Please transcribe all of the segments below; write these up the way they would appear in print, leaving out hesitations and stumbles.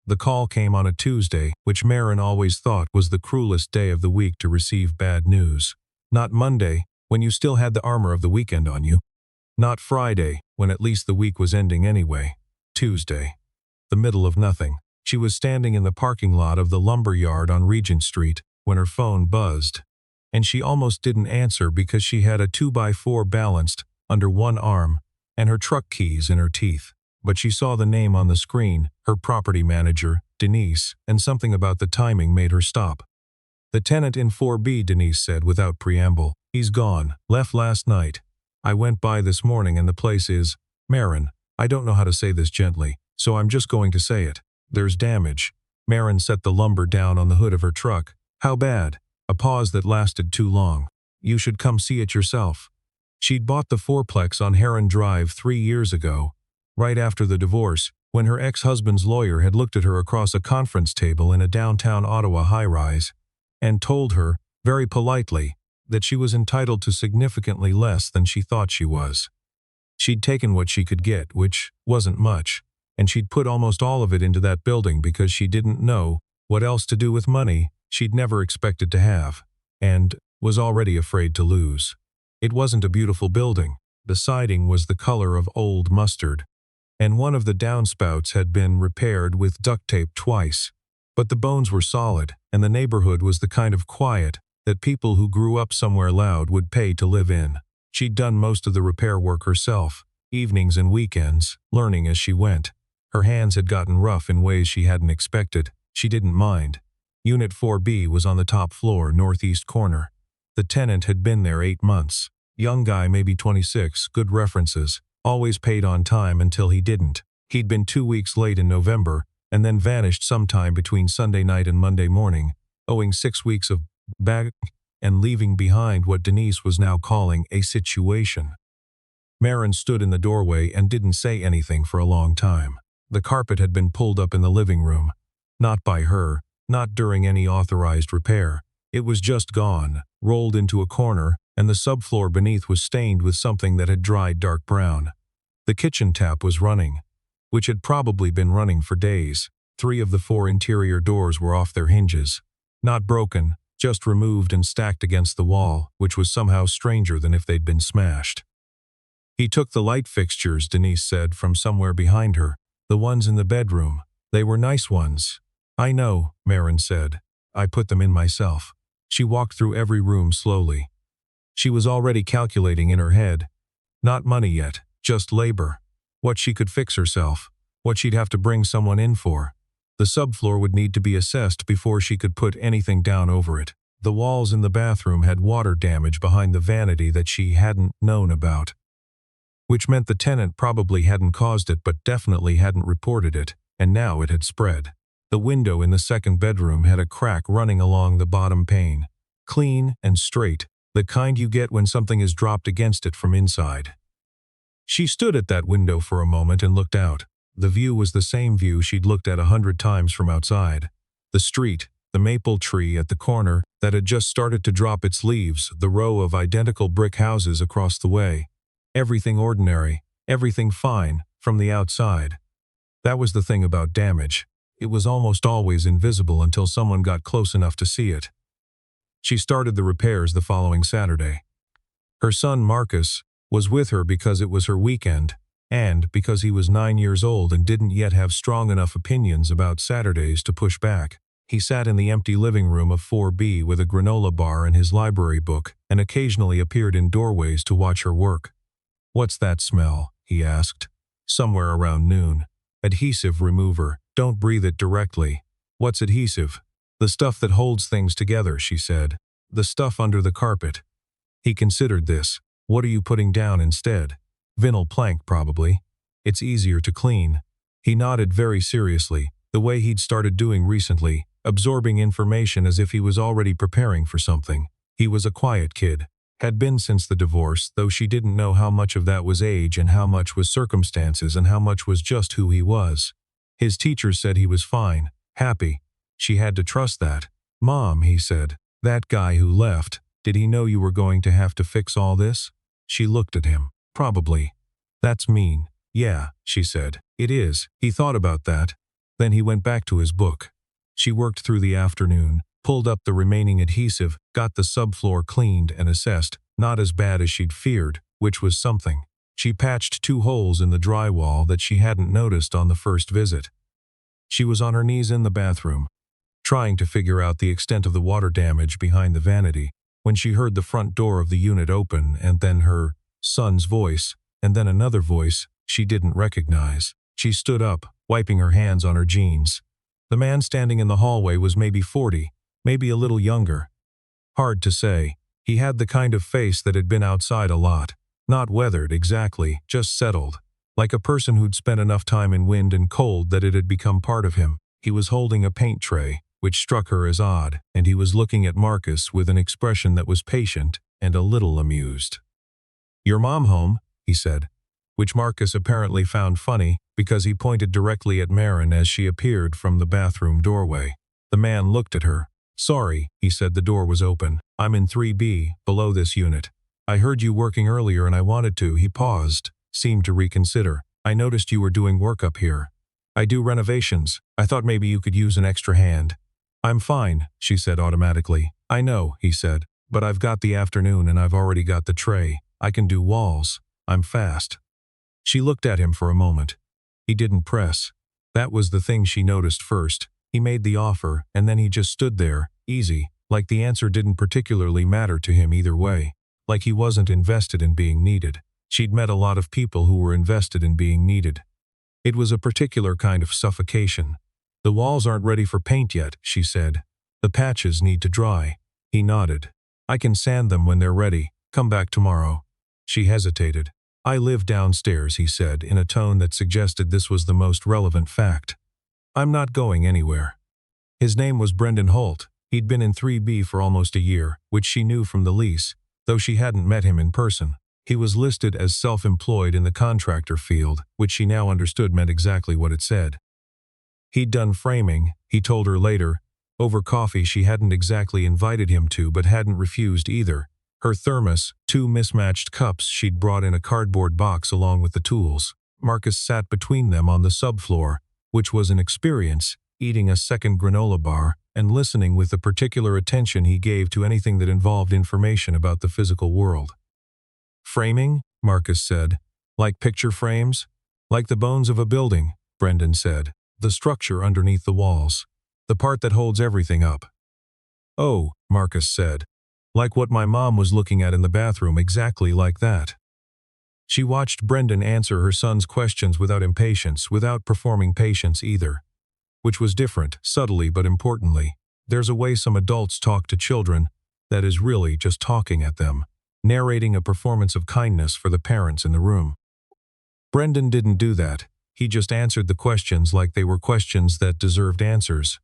The call came on a Tuesday, which Marin always thought was the cruelest day of the week to receive bad news. Not Monday, when you still had the armor of the weekend on you. Not Friday, when at least the week was ending anyway. Tuesday. The middle of nothing. She was standing in the parking lot of the lumber yard on Regent Street when her phone buzzed. And she almost didn't answer because she had a 2x4 balanced under one arm and her truck keys in her teeth. But she saw the name on the screen, her property manager, Denise, and something about the timing made her stop. "The tenant in 4B, Denise said without preamble. "He's gone, left last night. I went by this morning and the place is, Marin, I don't know how to say this gently, so I'm just going to say it. There's damage." Marin set the lumber down on the hood of her truck. "How bad?" A pause that lasted too long. "You should come see it yourself." She'd bought the fourplex on Heron Drive 3 years ago, right after the divorce, when her ex-husband's lawyer had looked at her across a conference table in a downtown Ottawa high-rise and told her, very politely, that she was entitled to significantly less than she thought she was. She'd taken what she could get, which wasn't much, and she'd put almost all of it into that building because she didn't know what else to do with money she'd never expected to have, and was already afraid to lose. It wasn't a beautiful building. The siding was the color of old mustard, and one of the downspouts had been repaired with duct tape twice. But the bones were solid, and the neighborhood was the kind of quiet that people who grew up somewhere loud would pay to live in. She'd done most of the repair work herself, evenings and weekends, learning as she went. Her hands had gotten rough in ways she hadn't expected. She didn't mind. Unit 4B was on the top floor, northeast corner. The tenant had been there 8 months. Young guy, maybe 26, good references, always paid on time until he didn't. He'd been 2 weeks late in November, and then vanished sometime between Sunday night and Monday morning, owing 6 weeks of back and leaving behind what Denise was now calling a situation. Marin stood in the doorway and didn't say anything for a long time. The carpet had been pulled up in the living room. Not by her, not during any authorized repair. It was just gone, rolled into a corner, and the subfloor beneath was stained with something that had dried dark brown. The kitchen tap was running, which had probably been running for days. 3 of the 4 interior doors were off their hinges. Not broken, just removed and stacked against the wall, which was somehow stranger than if they'd been smashed. "He took the light fixtures," Denise said from somewhere behind her. "The ones in the bedroom. They were nice ones." "I know," Marin said. "I put them in myself." She walked through every room slowly. She was already calculating in her head. Not money yet, just labor. What she could fix herself. What she'd have to bring someone in for. The subfloor would need to be assessed before she could put anything down over it. The walls in the bathroom had water damage behind the vanity that she hadn't known about, which meant the tenant probably hadn't caused it but definitely hadn't reported it, and now it had spread. The window in the second bedroom had a crack running along the bottom pane. Clean and straight, the kind you get when something is dropped against it from inside. She stood at that window for a moment and looked out. The view was the same view she'd looked at 100 times from outside. The street, the maple tree at the corner that had just started to drop its leaves, the row of identical brick houses across the way. Everything ordinary, everything fine, from the outside. That was the thing about damage. It was almost always invisible until someone got close enough to see it. She started the repairs the following Saturday. Her son Marcus was with her because it was her weekend, and because he was 9 years old and didn't yet have strong enough opinions about Saturdays to push back. He sat in the empty living room of 4B with a granola bar and his library book, and occasionally appeared in doorways to watch her work. "What's that smell?" he asked. "Somewhere around noon." "Adhesive remover. Don't breathe it directly." "What's adhesive?" "The stuff that holds things together," she said. "The stuff under the carpet." He considered this. "What are you putting down instead?" "Vinyl plank, probably. It's easier to clean." He nodded very seriously, the way he'd started doing recently, absorbing information as if he was already preparing for something. He was a quiet kid. Had been since the divorce, though she didn't know how much of that was age and how much was circumstances and how much was just who he was. His teachers said he was fine, happy. She had to trust that. "Mom," he said, "that guy who left, did he know you were going to have to fix all this?" She looked at him. "Probably." "That's mean." "Yeah," she said. "It is." He thought about that. Then he went back to his book. She worked through the afternoon, pulled up the remaining adhesive, got the subfloor cleaned and assessed, not as bad as she'd feared, which was something. She patched 2 holes in the drywall that she hadn't noticed on the first visit. She was on her knees in the bathroom, trying to figure out the extent of the water damage behind the vanity, when she heard the front door of the unit open and then her son's voice, and then another voice she didn't recognize. She stood up, wiping her hands on her jeans. The man standing in the hallway was maybe 40, maybe a little younger. Hard to say. He had the kind of face that had been outside a lot. Not weathered exactly, just settled. Like a person who'd spent enough time in wind and cold that it had become part of him. He was holding a paint tray, which struck her as odd, and he was looking at Marcus with an expression that was patient and a little amused. "Your mom home?" he said, which Marcus apparently found funny because he pointed directly at Marin as she appeared from the bathroom doorway. The man looked at her. "Sorry," he said, the door was open. "I'm in 3B, below this unit. I heard you working earlier and I wanted to." He paused, seemed to reconsider. "I noticed you were doing work up here. I do renovations. I thought maybe you could use an extra hand." "I'm fine," she said automatically. "I know," he said, "but I've got the afternoon and I've already got the tray. I can do walls. I'm fast." She looked at him for a moment. He didn't press. That was the thing she noticed first. He made the offer, and then he just stood there, easy, like the answer didn't particularly matter to him either way, like he wasn't invested in being needed. She'd met a lot of people who were invested in being needed. It was a particular kind of suffocation. "The walls aren't ready for paint yet," she said. "The patches need to dry." He nodded. "I can sand them when they're ready. Come back tomorrow." She hesitated. "I live downstairs," he said, in a tone that suggested this was the most relevant fact. "I'm not going anywhere." His name was Brendan Holt. He'd been in 3B for almost a year, which she knew from the lease, though she hadn't met him in person. He was listed as self-employed in the contractor field, which she now understood meant exactly what it said. He'd done framing, he told her later. Over coffee she hadn't exactly invited him to but hadn't refused either. Her thermos, 2 mismatched cups she'd brought in a cardboard box along with the tools. Marcus sat between them on the subfloor, which was an experience, eating a second granola bar and listening with the particular attention he gave to anything that involved information about the physical world. "Framing?" Marcus said. "Like picture frames?" "Like the bones of a building," Brendan said. "The structure underneath the walls. The part that holds everything up." "Oh," Marcus said. "Like what my mom was looking at in the bathroom, exactly like that." She watched Brendan answer her son's questions without impatience, without performing patience either. Which was different, subtly but importantly. There's a way some adults talk to children that is really just talking at them, narrating a performance of kindness for the parents in the room. Brendan didn't do that. He just answered the questions like they were questions that deserved answers.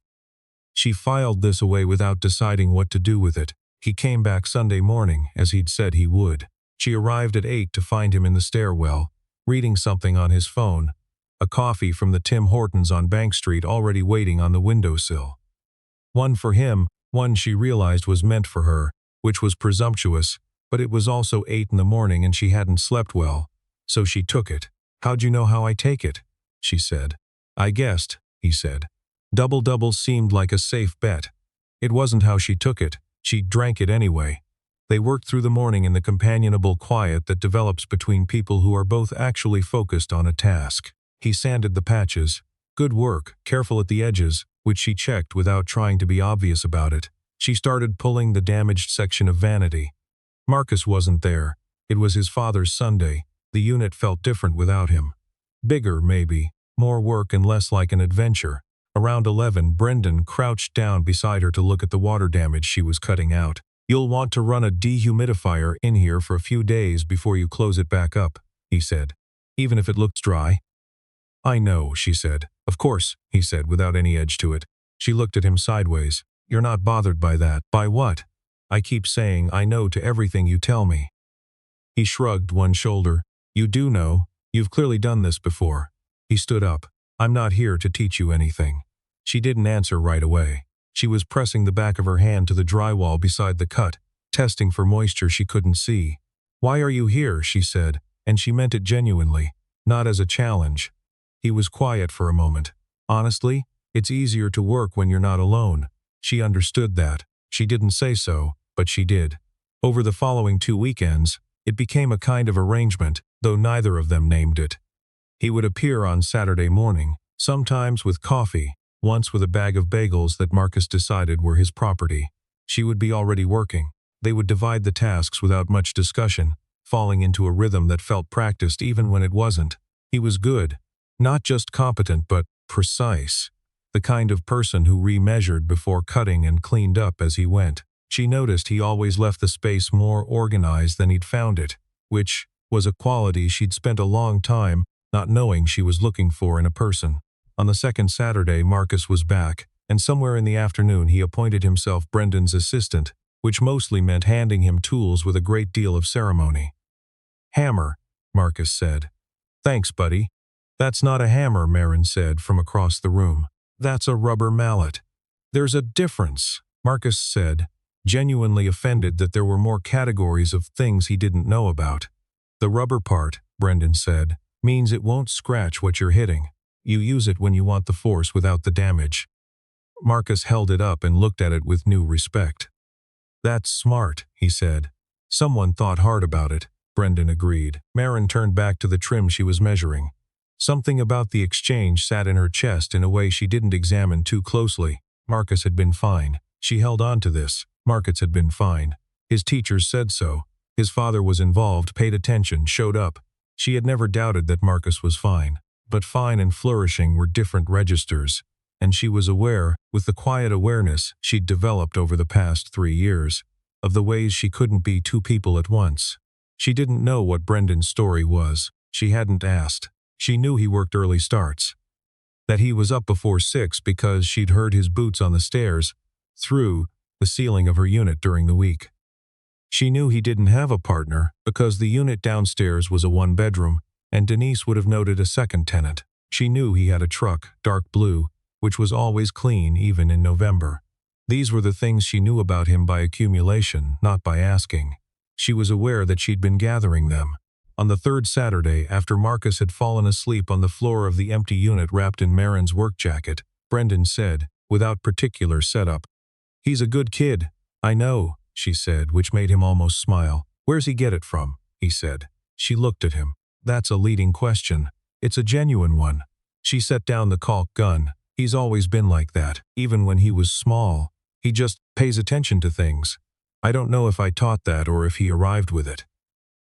She filed this away without deciding what to do with it. He came back Sunday morning, as he'd said he would. She arrived at 8 to find him in the stairwell, reading something on his phone, a coffee from the Tim Hortons on Bank Street already waiting on the windowsill. One for him, one she realized was meant for her, which was presumptuous, but it was also 8 in the morning and she hadn't slept well, so she took it. "How'd you know how I take it?" she said. "I guessed," he said. Double seemed like a safe bet. It wasn't how she took it. She drank it anyway. They worked through the morning in the companionable quiet that develops between people who are both actually focused on a task. He sanded the patches. Good work, careful at the edges, which she checked without trying to be obvious about it. She started pulling the damaged section of vanity. Marcus wasn't there. It was his father's Sunday. The unit felt different without him. Bigger, maybe. More work and less like an adventure. Around 11, Brendan crouched down beside her to look at the water damage she was cutting out. "You'll want to run a dehumidifier in here for a few days before you close it back up," he said. "Even if it looks dry." "I know," she said. "Of course," he said without any edge to it. She looked at him sideways. "You're not bothered by that." "By what?" "I keep saying I know to everything you tell me." He shrugged one shoulder. "You do know. You've clearly done this before." He stood up. "I'm not here to teach you anything." She didn't answer right away. She was pressing the back of her hand to the drywall beside the cut, testing for moisture she couldn't see. "Why are you here?" she said, and she meant it genuinely, not as a challenge. He was quiet for a moment. "Honestly, It's easier to work when you're not alone. She understood that. She didn't say so, but she did. Over the following 2 weekends, it became a kind of arrangement, though neither of them named it. He would appear on Saturday morning, sometimes with coffee, once with a bag of bagels that Marcus decided were his property. She would be already working. They would divide the tasks without much discussion, falling into a rhythm that felt practiced even when it wasn't. He was good. Not just competent but precise. The kind of person who remeasured before cutting and cleaned up as he went. She noticed he always left the space more organized than he'd found it, which was a quality she'd spent a long time not knowing she was looking for in a person. On the second Saturday, Marcus was back, and somewhere in the afternoon he appointed himself Brendan's assistant, which mostly meant handing him tools with a great deal of ceremony. "Hammer," Marcus said. "Thanks, buddy." "That's not a hammer," Marin said from across the room. "That's a rubber mallet." "There's a difference," Marcus said, genuinely offended that there were more categories of things he didn't know about. "The rubber part," Brendan said, "means it won't scratch what you're hitting. You use it when you want the force without the damage." Marcus held it up and looked at it with new respect. "That's smart," he said. "Someone thought hard about it," Brendan agreed. Marin turned back to the trim she was measuring. Something about the exchange sat in her chest in a way she didn't examine too closely. Marcus had been fine. She held on to this. Marcus had been fine. His teachers said so. His father was involved, paid attention, showed up. She had never doubted that Marcus was fine. But fine and flourishing were different registers, and she was aware, with the quiet awareness she'd developed over the past 3 years, of the ways she couldn't be two people at once. She didn't know what Brendan's story was. She hadn't asked. She knew he worked early starts. That he was up before 6 because she'd heard his boots on the stairs, through the ceiling of her unit during the week. She knew he didn't have a partner because the unit downstairs was a 1-bedroom, and Denise would have noted a second tenant. She knew he had a truck, dark blue, which was always clean even in November. These were the things she knew about him by accumulation, not by asking. She was aware that she'd been gathering them. On the third Saturday, after Marcus had fallen asleep on the floor of the empty unit wrapped in Marin's work jacket, Brendan said, without particular setup, "He's a good kid." "I know," she said, which made him almost smile. "Where's he get it from?" he said. She looked at him. "That's a leading question. It's a genuine one." She set down the caulk gun. "He's always been like that, even when he was small. He just pays attention to things. I don't know if I taught that or if he arrived with it."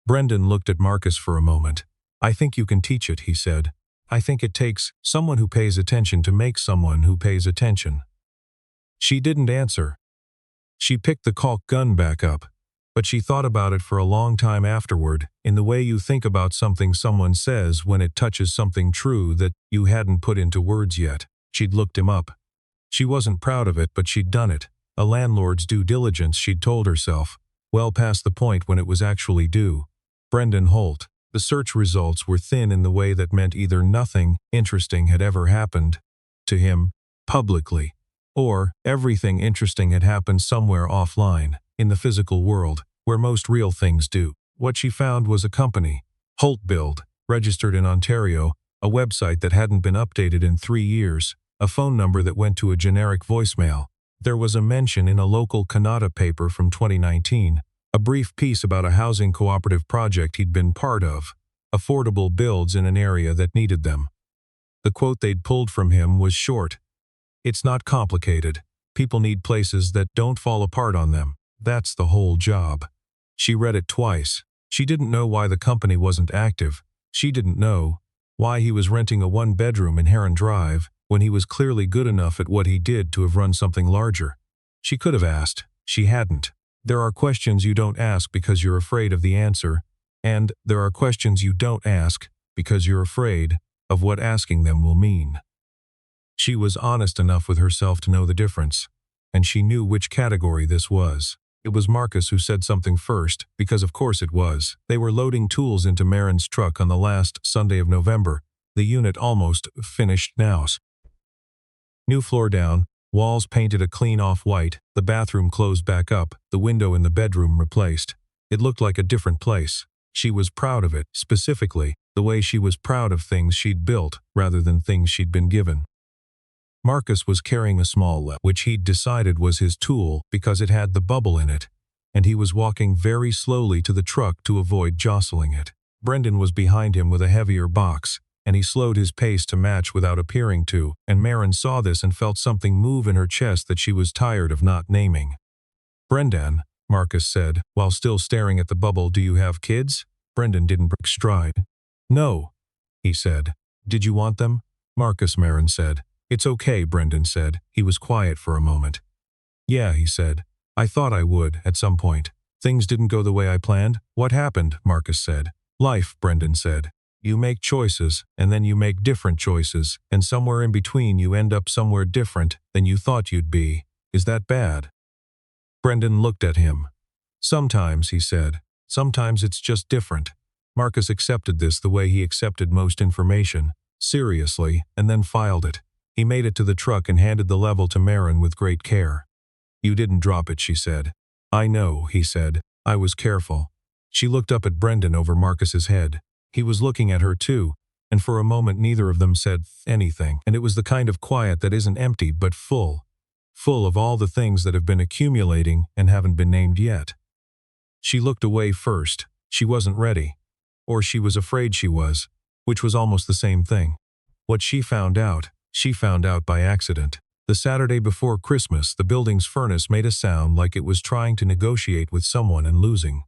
Brendan looked at Marcus for a moment. "I think you can teach it," he said. "I think it takes someone who pays attention to make someone who pays attention." She didn't answer. She picked the caulk gun back up, but she thought about it for a long time afterward, in the way you think about something someone says when it touches something true that you hadn't put into words yet. She'd looked him up. She wasn't proud of it, but she'd done it. A landlord's due diligence, she'd told herself, well past the point when it was actually due. Brendan Holt. The search results were thin in the way that meant either nothing interesting had ever happened to him, publicly, or everything interesting had happened somewhere offline, in the physical world, where most real things do. What she found was a company, Holt Build, registered in Ontario, a website that hadn't been updated in 3 years, a phone number that went to a generic voicemail. There was a mention in a local Kannada paper from 2019, a brief piece about a housing cooperative project he'd been part of, affordable builds in an area that needed them. The quote they'd pulled from him was short. "It's not complicated. People need places that don't fall apart on them. That's the whole job." She read it twice. She didn't know why the company wasn't active. She didn't know why he was renting a 1-bedroom in Heron Drive when he was clearly good enough at what he did to have run something larger. She could have asked. She hadn't. There are questions you don't ask because you're afraid of the answer, and there are questions you don't ask because you're afraid of what asking them will mean. She was honest enough with herself to know the difference, and she knew which category this was. It was Marcus who said something first, because of course it was. They were loading tools into Marin's truck on the last Sunday of November, the unit almost finished now. New floor down, walls painted a clean off-white, the bathroom closed back up, the window in the bedroom replaced. It looked like a different place. She was proud of it, specifically, the way she was proud of things she'd built rather than things she'd been given. Marcus was carrying a small lamp, which he'd decided was his tool because it had the bubble in it, and he was walking very slowly to the truck to avoid jostling it. Brendan was behind him with a heavier box, and he slowed his pace to match without appearing to, and Maren saw this and felt something move in her chest that she was tired of not naming. "Brendan," Marcus said, while still staring at the bubble, "do you have kids?" Brendan didn't break stride. "No," he said. "Did you want them?" "Marcus," Maren said. "It's okay," Brendan said. He was quiet for a moment. "Yeah," he said. "I thought I would, at some point. Things didn't go the way I planned." "What happened?" Marcus said. "Life," Brendan said. "You make choices, and then you make different choices, and somewhere in between you end up somewhere different than you thought you'd be. Is that bad?" Brendan looked at him. "Sometimes," he said. "Sometimes it's just different." Marcus accepted this the way he accepted most information, seriously, and then filed it. He made it to the truck and handed the level to Maren with great care. "You didn't drop it," she said. "I know," he said. "I was careful." She looked up at Brendan over Marcus's head. He was looking at her too, and for a moment neither of them said anything, and it was the kind of quiet that isn't empty but full of all the things that have been accumulating and haven't been named yet. She looked away first. She wasn't ready. Or she was afraid she was, which was almost the same thing. What she found out by accident. The Saturday before Christmas, the building's furnace made a sound like it was trying to negotiate with someone and losing.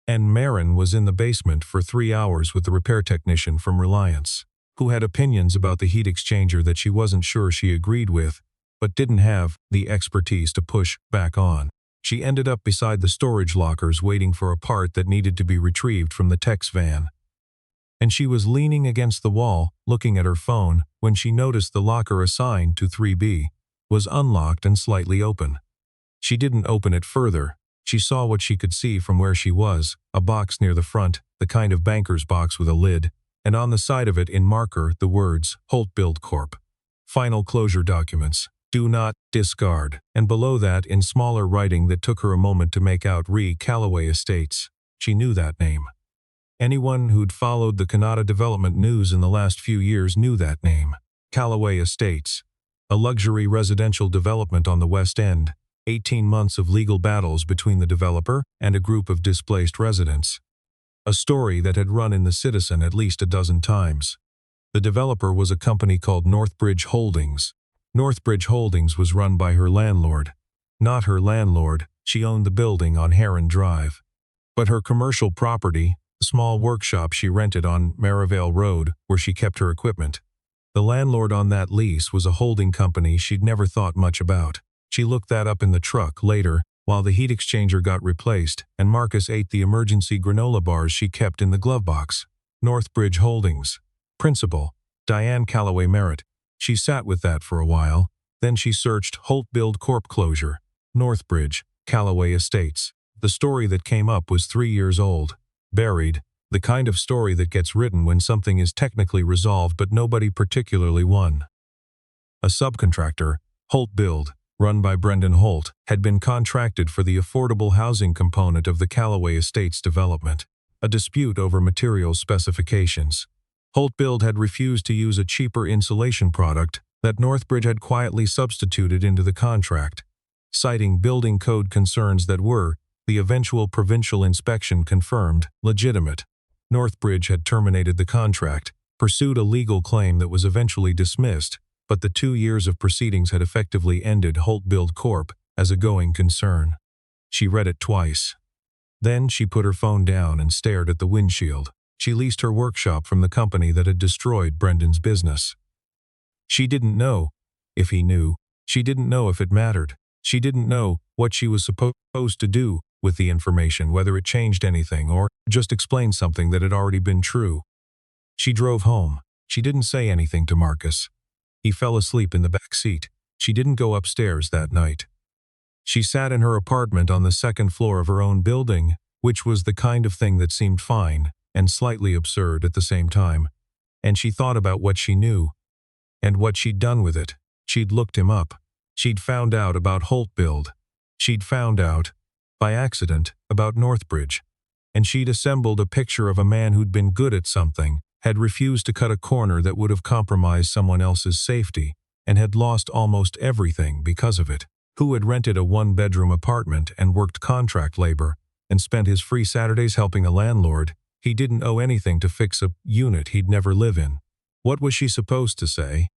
And Maren was in the basement for 3 hours with the repair technician from Reliance, who had opinions about the heat exchanger that she wasn't sure she agreed with, but didn't have the expertise to push back on. She ended up beside the storage lockers waiting for a part that needed to be retrieved from the tech's van. And she was leaning against the wall, looking at her phone, when she noticed the locker assigned to 3B was unlocked and slightly open. She didn't open it further. She saw what she could see from where she was, a box near the front, the kind of banker's box with a lid, and on the side of it in marker the words, Holt Build Corp. Final closure documents. Do not discard. And below that in smaller writing that took her a moment to make out, Callaway Estates. She knew that name. Anyone who'd followed the Canada development news in the last few years knew that name. Callaway Estates. A luxury residential development on the West End. 18 months of legal battles between the developer and a group of displaced residents. A story that had run in the Citizen at least a dozen times. The developer was a company called Northbridge Holdings. Northbridge Holdings was run by her landlord. Not her landlord, she owned the building on Heron Drive. But her commercial property, the small workshop she rented on Merivale Road where she kept her equipment. The landlord on that lease was a holding company she'd never thought much about. She looked that up in the truck later, while the heat exchanger got replaced, and Marcus ate the emergency granola bars she kept in the glove box. Northbridge Holdings. Principal, Diane Callaway Merritt. She sat with that for a while, then she searched Holt Build Corp closure, Northbridge, Callaway Estates. The story that came up was 3 years old, buried, the kind of story that gets written when something is technically resolved but nobody particularly won. A subcontractor, Holt Build, run by Brendan Holt, had been contracted for the affordable housing component of the Callaway Estates development. A dispute over materials specifications. Holt Build had refused to use a cheaper insulation product that Northbridge had quietly substituted into the contract, citing building code concerns that were, the eventual provincial inspection confirmed, legitimate. Northbridge had terminated the contract, pursued a legal claim that was eventually dismissed, but the 2 years of proceedings had effectively ended Holt Build Corp. As a going concern. She read it twice. Then she put her phone down and stared at the windshield. She leased her workshop from the company that had destroyed Brendan's business. She didn't know if he knew. She didn't know if it mattered. She didn't know what she was supposed to do with the information, whether it changed anything or just explained something that had already been true. She drove home. She didn't say anything to Marcus. He fell asleep in the back seat. She didn't go upstairs that night. She sat in her apartment on the second floor of her own building, which was the kind of thing that seemed fine and slightly absurd at the same time. And she thought about what she knew and what she'd done with it. She'd looked him up. She'd found out about Holt Build. She'd found out, by accident, about Northbridge. And she'd assembled a picture of a man who'd been good at something, had refused to cut a corner that would have compromised someone else's safety, and had lost almost everything because of it. Who had rented a one-bedroom apartment and worked contract labor, and spent his free Saturdays helping a landlord. He didn't owe anything to fix a unit he'd never live in. What was she supposed to say?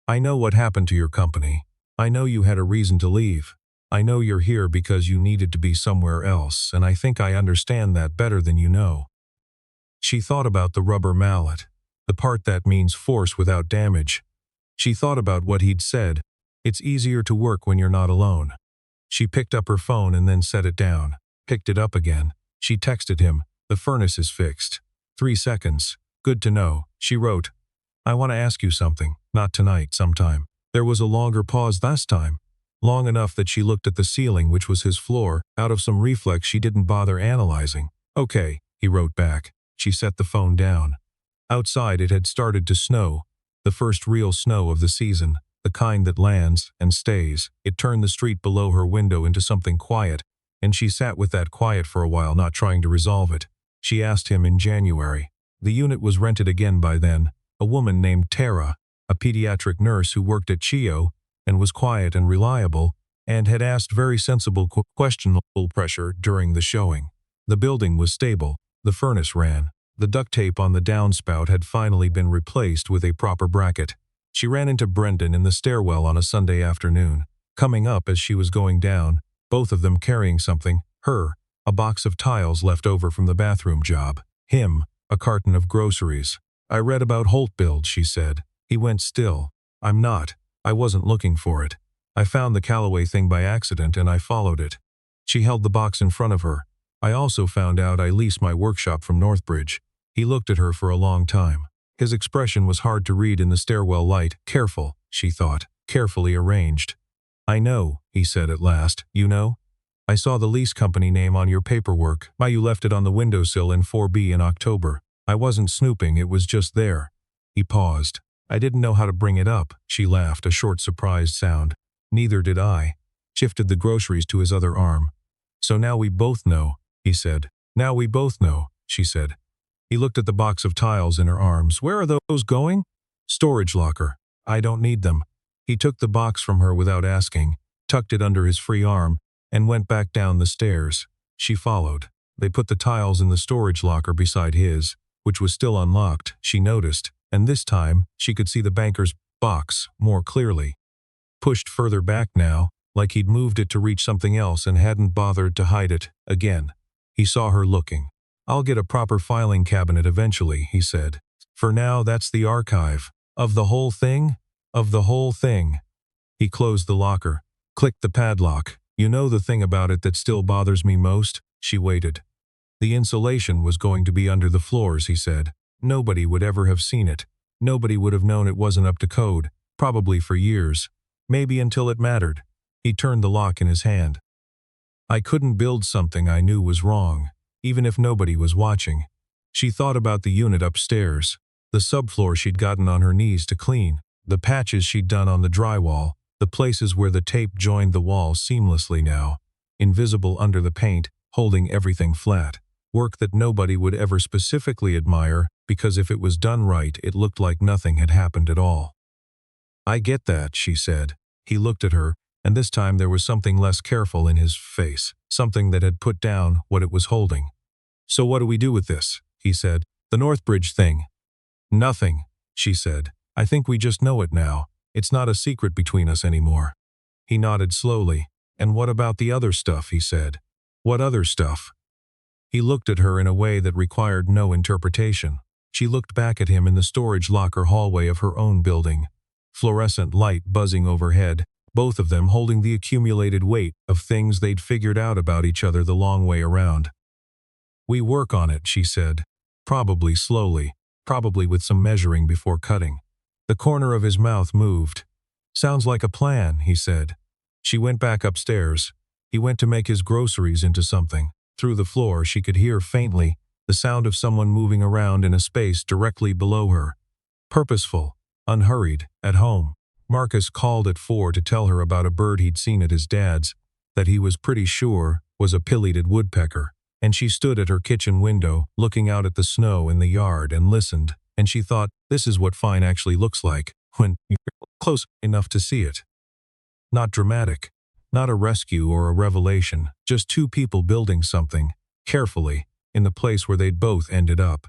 I know what happened to your company. I know you had a reason to leave. I know you're here because you needed to be somewhere else, and I think I understand that better than you know. She thought about the rubber mallet, the part that means force without damage. She thought about what he'd said. It's easier to work when you're not alone. She picked up her phone and then set it down. Picked it up again. She texted him, "The furnace is fixed. 3 seconds. Good to know." She wrote, "I want to ask you something, not tonight, sometime." There was a longer pause this time, long enough that she looked at the ceiling, which was his floor. Out of some reflex she didn't bother analyzing. "Okay," he wrote back. She set the phone down. Outside it had started to snow, the first real snow of the season, the kind that lands and stays. It turned the street below her window into something quiet, and she sat with that quiet for a while, not trying to resolve it. She asked him in January. The unit was rented again by then. A woman named Tara, a pediatric nurse who worked at CHIO and was quiet and reliable, and had asked very sensible questionable pressure during the showing. The building was stable. The furnace ran. The duct tape on the downspout had finally been replaced with a proper bracket. She ran into Brendan in the stairwell on a Sunday afternoon, coming up as she was going down, both of them carrying something. Her, a box of tiles left over from the bathroom job. Him, a carton of groceries. "I read about Holt build," she said. He went still. I wasn't looking for it. I found the Callaway thing by accident and I followed it." She held the box in front of her. "I also found out I leased my workshop from Northbridge." He looked at her for a long time. His expression was hard to read in the stairwell light. Careful, she thought, carefully arranged. "I know," he said at last. "You know? I saw the lease company name on your paperwork. Why you left it on the windowsill in 4B in October. I wasn't snooping, it was just there." He paused. "I didn't know how to bring it up," she laughed, a short surprised sound. "Neither did I." Shifted the groceries to his other arm. "So now we both know," he said. "Now we both know," she said. He looked at the box of tiles in her arms. "Where are those going?" "Storage locker. I don't need them." He took the box from her without asking, tucked it under his free arm, and went back down the stairs. She followed. They put the tiles in the storage locker beside his, which was still unlocked, she noticed, and this time she could see the banker's box more clearly. Pushed further back now, like he'd moved it to reach something else and hadn't bothered to hide it again. He saw her looking. "I'll get a proper filing cabinet eventually," he said. "For now, that's the archive. Of the whole thing? Of the whole thing." He closed the locker, clicked the padlock. "You know the thing about it that still bothers me most?" She waited. "The insulation was going to be under the floors," he said. "Nobody would ever have seen it. Nobody would have known it wasn't up to code, probably for years. Maybe until it mattered." He turned the lock in his hand. "I couldn't build something I knew was wrong, even if nobody was watching." She thought about the unit upstairs, the subfloor she'd gotten on her knees to clean, the patches she'd done on the drywall, the places where the tape joined the wall seamlessly now, invisible under the paint, holding everything flat. Work that nobody would ever specifically admire, because if it was done right, it looked like nothing had happened at all. "I get that," she said. He looked at her, and this time there was something less careful in his face, something that had put down what it was holding. "So what do we do with this?" he said. "The Northbridge thing." "Nothing," she said. "I think we just know it now. It's not a secret between us anymore." He nodded slowly. "And what about the other stuff?" he said. "What other stuff?" He looked at her in a way that required no interpretation. She looked back at him in the storage locker hallway of her own building. Fluorescent light buzzing overhead, both of them holding the accumulated weight of things they'd figured out about each other the long way around. "We work on it," she said. "Probably slowly, probably with some measuring before cutting." The corner of his mouth moved. "Sounds like a plan," he said. She went back upstairs. He went to make his groceries into something. Through the floor she could hear faintly the sound of someone moving around in a space directly below her. Purposeful, unhurried, at home. Marcus called at 4 to tell her about a bird he'd seen at his dad's, that he was pretty sure was a pileated woodpecker. And she stood at her kitchen window, looking out at the snow in the yard, and listened, and she thought, this is what fine actually looks like, when close enough to see it. Not dramatic, not a rescue or a revelation, just two people building something, carefully, in the place where they'd both ended up.